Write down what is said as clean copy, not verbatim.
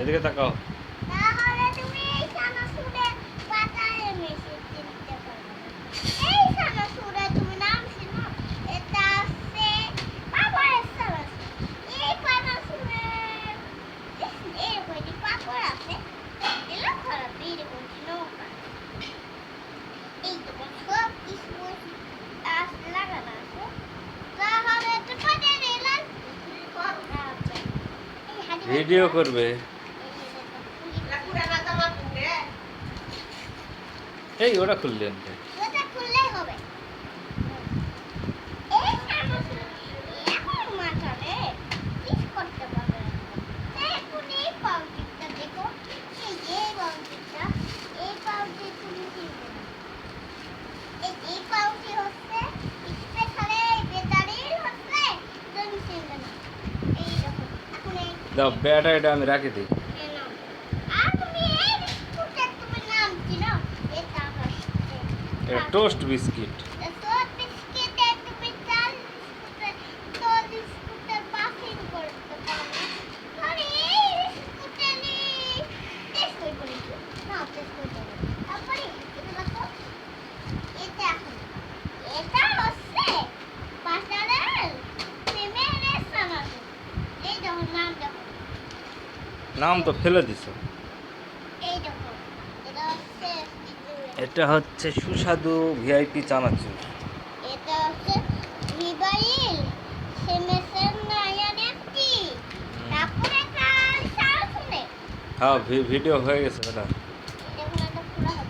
এদিকে তাকাও। তাহলে তুমি এই সানাসুরের পাতায় মিশে চিনতে পারবে না। এই সানাসুরে তুমি নাম শুনো, এটা আছে পাপড়ের সানাসুর। এই সানাসুরের এই কয়টি পাপড় আছে, এগুলো খারাপ এরকম নৌকা। এই তোমার সব কিছু লাগানো আছে, তাহলে একটু পাঠিয়ে দিলাম। ভিডিও করবে। এই ওটা খুললেন ওটা খুললেই হবে। এই সামনে এখন মাথানে কিস করতে পারবে না। এখন এই পাউচিটা দেখো, এই যে পাউচিটা, এই পাউচি তুমি চিনবে না। এই পাউচি হচ্ছে স্পেশাল এই ব্যাটারির হচ্ছে তুমি চিনবে না। এই দেখো এখন এই দাও ব্যাটা, এটা আমি রাখি দিই। নাম আর তুমি এই বিস্কুটের তুমি নাম চিনো, এটা হচ্ছে এটা টোস্ট বিস্কিট। সব বিস্কিটে তুমি চাল বিস্কুটে তো বিস্কুটের পাসিং করতে পারো না। আরে এই বিস্কুটে নি টেস্ট করে বলেছি না, টেস্ট করে বলো তারপরে এটা দেখো, এটা এখন এটা হচ্ছে বাটারের ফিমেলের সানাসু। এই দেখো নাম দেখো, নাম তো ফেলে দিছো। এই দেখো এটা হচ্ছে এটা হচ্ছে সুস্বাদু ভিআইপি চানাচুর। এটা হচ্ছে রিবাইল সেমেসের নায়ান একটি, তারপরে কাল সাল শুনে হ্যাঁ ভিডিও হয়ে গেছে এটা। দেখুন এটা খোলা হবে।